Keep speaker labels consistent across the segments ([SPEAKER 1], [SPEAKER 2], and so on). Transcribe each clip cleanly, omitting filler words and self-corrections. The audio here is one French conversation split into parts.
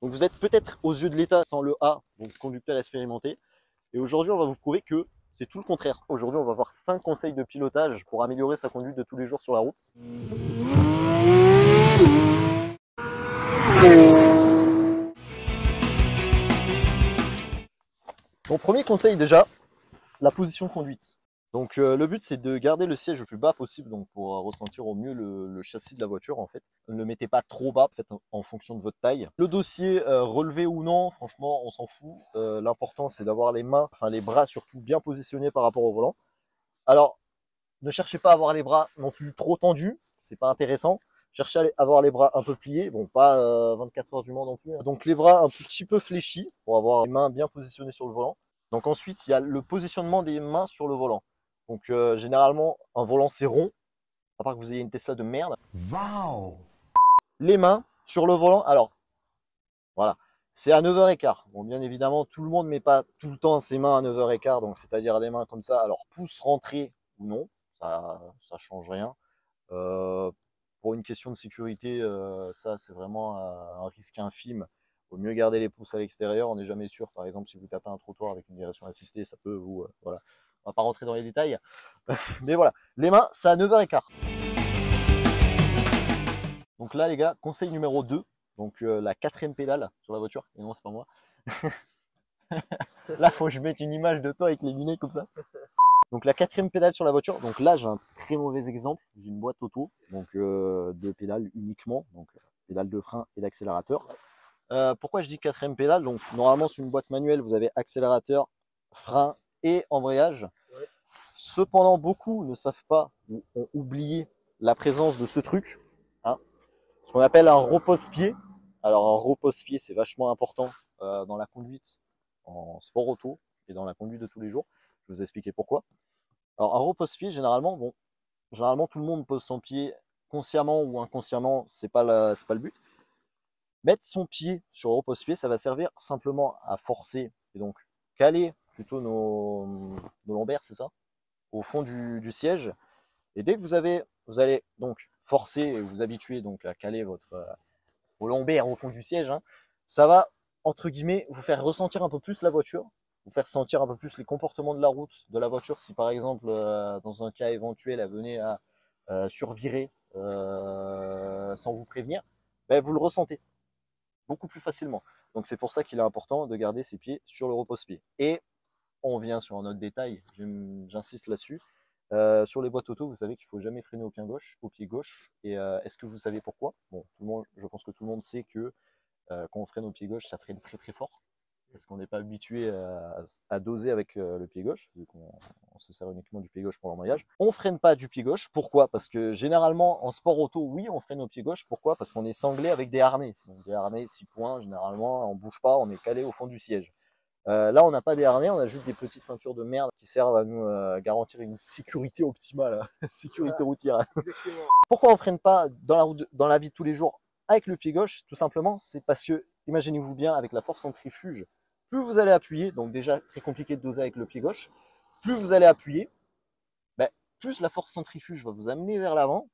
[SPEAKER 1] Donc vous êtes peut-être aux yeux de l'État sans le A, donc conducteur expérimenté. Et aujourd'hui, on va vous prouver que c'est tout le contraire. Aujourd'hui, on va voir 5 conseils de pilotage pour améliorer sa conduite de tous les jours sur la route. Mon premier conseil déjà, la position de conduite. Donc le but c'est de garder le siège le plus bas possible donc pour ressentir au mieux le châssis de la voiture en fait. Ne le mettez pas trop bas, faites en fonction de votre taille. Le dossier relevé ou non, franchement on s'en fout. L'important c'est d'avoir les mains, enfin les bras surtout bien positionnés par rapport au volant. Alors ne cherchez pas à avoir les bras non plus trop tendus, c'est pas intéressant. Cherchez à avoir les bras un peu pliés, bon pas 24 heures du Mans non plus. Donc les bras un petit peu fléchis pour avoir les mains bien positionnées sur le volant. Donc ensuite il y a le positionnement des mains sur le volant. Donc généralement un volant c'est rond, à part que vous ayez une Tesla de merde.
[SPEAKER 2] Wow!
[SPEAKER 1] Les mains sur le volant, alors voilà, c'est à 9h15. Bon bien évidemment tout le monde ne met pas tout le temps ses mains à 9h15, donc c'est-à-dire les mains comme ça, alors pouce rentré ou non, ça change rien. Pour une question de sécurité, ça c'est vraiment un risque infime. Il vaut mieux garder les pouces à l'extérieur, on n'est jamais sûr. Par exemple, si vous tapez un trottoir avec une direction assistée, ça peut vous... voilà. On va pas rentrer dans les détails. Mais voilà, les mains, c'est à 9h15. Donc là, les gars, conseil numéro 2. Donc la 4e pédale sur la voiture. Et non, c'est pas moi. Là, faut que je mette une image de toi avec les lunettes comme ça. Donc la 4e pédale sur la voiture, donc là j'ai un très mauvais exemple, j'ai une boîte auto, donc de pédales uniquement, donc pédale de frein et d'accélérateur. Pourquoi je dis 4e pédale? Donc normalement sur une boîte manuelle vous avez accélérateur, frein et embrayage. Cependant beaucoup ne savent pas ou ont oublié la présence de ce truc, hein, ce qu'on appelle un repose-pied. Alors un repose-pied c'est vachement important dans la conduite en sport auto et dans la conduite de tous les jours. Je vais vous expliquer pourquoi. Alors un repose-pied, généralement, bon, généralement tout le monde pose son pied consciemment ou inconsciemment, c'est pas le but. Mettre son pied sur le repose-pied, ça va servir simplement à forcer et donc caler plutôt nos lombaires, c'est ça, au fond du siège. Et dès que vous allez donc forcer et vous habituer donc à caler vos lombaires au fond du siège, hein, ça va entre guillemets vous faire ressentir un peu plus la voiture, vous faire sentir un peu plus les comportements de la route de la voiture. Si par exemple dans un cas éventuel elle venait à survirer sans vous prévenir, ben, vous le ressentez beaucoup plus facilement. Donc c'est pour ça qu'il est important de garder ses pieds sur le repose-pied. Et on vient sur un autre détail, j'insiste là-dessus. Sur les boîtes auto, vous savez qu'il ne faut jamais freiner au pied gauche. Et est-ce que vous savez pourquoi? Bon, tout le monde, je pense que tout le monde sait que quand on freine au pied gauche, ça freine très très fort. Parce qu'on n'est pas habitué à doser avec le pied gauche, vu qu'on se sert uniquement du pied gauche pour l'embrayage. On freine pas du pied gauche. Pourquoi? Parce que généralement, en sport auto, oui, on freine au pied gauche. Pourquoi? Parce qu'on est sanglé avec des harnais. Donc des harnais 6 points, généralement, on bouge pas, on est calé au fond du siège. Là, on n'a pas des harnais, on a juste des petites ceintures de merde qui servent à nous garantir une sécurité optimale, sécurité routière. Pourquoi on freine pas dans la vie de tous les jours avec le pied gauche? Tout simplement, c'est parce que, imaginez-vous bien, avec la force centrifuge, plus vous allez appuyer, donc déjà très compliqué de doser avec le pied gauche, plus vous allez appuyer, ben, plus la force centrifuge va vous amener vers l'avant,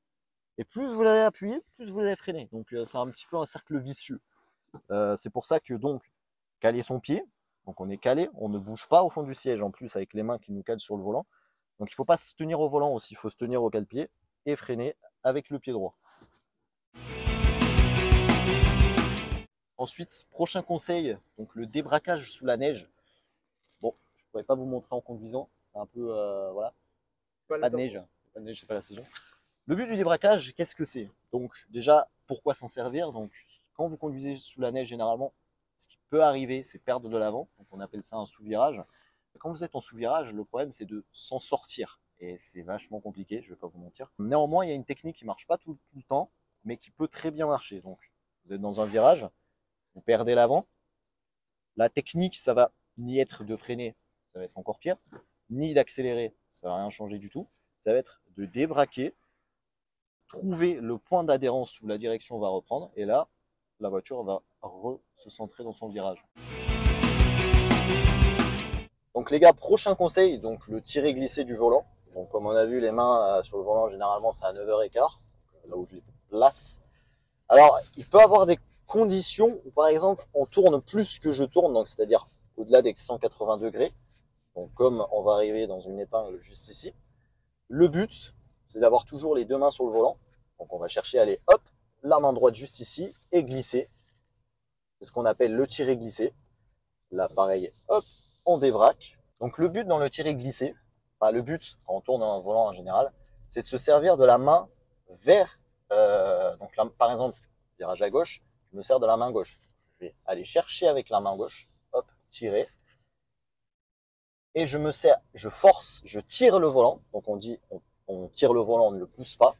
[SPEAKER 1] et plus vous allez appuyer, plus vous allez freiner. Donc c'est un petit peu un cercle vicieux. C'est pour ça que donc, caler son pied, donc on est calé, on ne bouge pas au fond du siège, en plus avec les mains qui nous calent sur le volant. Donc il ne faut pas se tenir au volant aussi, il faut se tenir au cale-pied et freiner avec le pied droit. Ensuite, prochain conseil, donc le débraquage sous la neige. Bon, je ne pourrais pas vous montrer en conduisant, c'est un peu, voilà, pas de neige, c'est pas la saison. Le but du débraquage, qu'est-ce que c'est? Donc déjà, pourquoi s'en servir? Donc quand vous conduisez sous la neige, généralement, ce qui peut arriver, c'est perdre de l'avant, donc on appelle ça un sous-virage. Quand vous êtes en sous-virage, le problème c'est de s'en sortir, et c'est vachement compliqué, je ne vais pas vous mentir. Néanmoins, il y a une technique qui ne marche pas tout le temps, mais qui peut très bien marcher. Donc vous êtes dans un virage, vous perdez l'avant. La technique, ça va ni être de freiner, ça va être encore pire, ni d'accélérer, ça va rien changer du tout. Ça va être de débraquer, trouver le point d'adhérence où la direction va reprendre, et là, la voiture va se centrer dans son virage. Donc les gars, prochain conseil, donc le tirer-glisser du volant. Donc comme on a vu, les mains sur le volant, généralement, c'est à 9h15, là où je les place. Alors, il peut avoir conditions où par exemple on tourne plus que je tourne, donc c'est-à-dire au-delà des 180 degrés, donc comme on va arriver dans une épingle juste ici, le but c'est d'avoir toujours les deux mains sur le volant. Donc on va chercher à aller hop, la main droite juste ici et glisser. C'est ce qu'on appelle le tirer glisser. Là pareil, hop, on débraque. Donc le but dans le tirer glisser, enfin le but quand on tourne un volant en général, c'est de se servir de la main vers, donc là, par exemple, virage à gauche, je me sers de la main gauche. Je vais aller chercher avec la main gauche, hop, tirer. Et je me sers, je force, je tire le volant. Donc on dit, on tire le volant, on ne le pousse pas.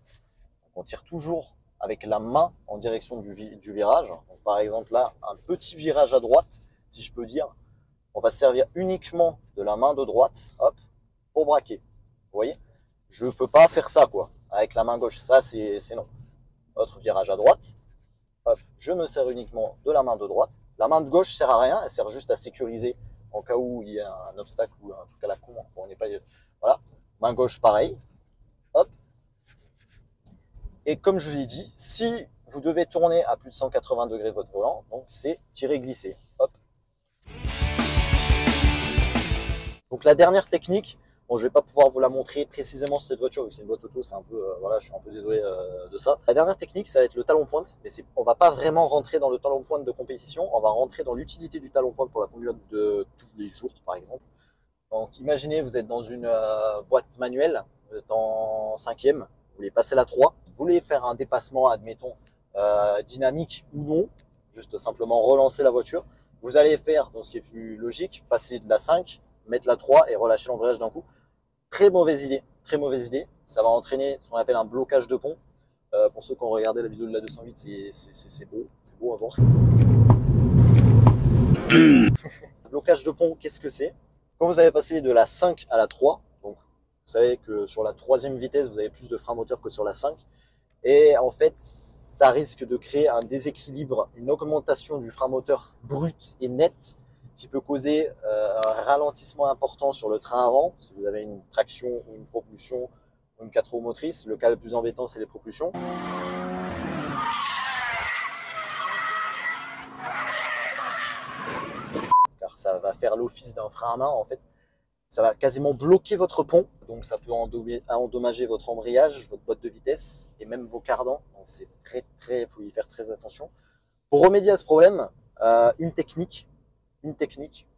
[SPEAKER 1] Donc on tire toujours avec la main en direction du virage. Donc par exemple là, un petit virage à droite, si je peux dire, on va se servir uniquement de la main de droite, hop, pour braquer. Vous voyez? Je ne peux pas faire ça, quoi, avec la main gauche. Ça, c'est non. Autre virage à droite, hop, je me sers uniquement de la main de droite. La main de gauche ne sert à rien, elle sert juste à sécuriser en cas où il y a un obstacle ou un truc à la con. On n'est pas, voilà. Main gauche, pareil, hop. Et comme je l'ai dit, si vous devez tourner à plus de 180 degrés votre volant, donc c'est tirer glisser, hop. Donc la dernière technique, bon, je vais pas pouvoir vous la montrer précisément sur cette voiture, vu que c'est une boîte auto, c'est un peu, voilà, je suis un peu désolé de ça. La dernière technique, ça va être le talon pointe, mais on va pas vraiment rentrer dans le talon pointe de compétition, on va rentrer dans l'utilité du talon pointe pour la conduite de tous les jours, par exemple. Donc imaginez, vous êtes dans une boîte manuelle, vous êtes en 5e, vous voulez passer la 3, vous voulez faire un dépassement, admettons, dynamique ou non, juste simplement relancer la voiture. Vous allez faire, dans ce qui est plus logique, passer de la 5, mettre la 3 et relâcher l'embrayage d'un coup. Très mauvaise idée, très mauvaise idée. Ça va entraîner ce qu'on appelle un blocage de pont. Pour ceux qui ont regardé la vidéo de la 208, c'est beau à voir. Blocage de pont, qu'est-ce que c'est? Quand vous avez passé de la 5 à la 3, donc vous savez que sur la 3e vitesse, vous avez plus de frein moteur que sur la 5. Et en fait, ça risque de créer un déséquilibre, une augmentation du frein moteur brut et net, qui peut causer un ralentissement important sur le train avant, si vous avez une traction ou une propulsion ou une 4 roues motrices. Le cas le plus embêtant, c'est les propulsions. Car ça va faire l'office d'un frein à main, en fait. Ça va quasiment bloquer votre pont, donc ça peut endommager votre embrayage, votre boîte de vitesse et même vos cardans. Donc c'est faut y faire très attention. Pour remédier à ce problème, une technique,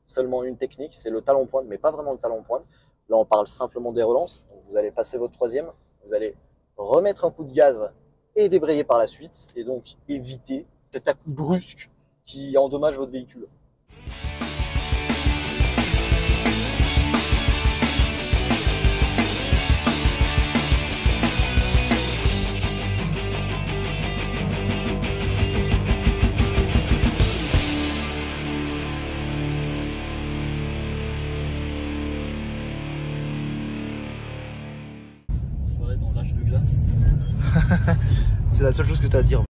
[SPEAKER 1] seulement une technique, c'est le talon pointe, mais pas vraiment le talon pointe. Là, on parle simplement des relances. Donc, vous allez passer votre 3e, vous allez remettre un coup de gaz et débrayer par la suite, et donc éviter cet à-coup brusque qui endommage votre véhicule. Dans l'âge de glace.
[SPEAKER 2] C'est la seule chose que tu as à dire.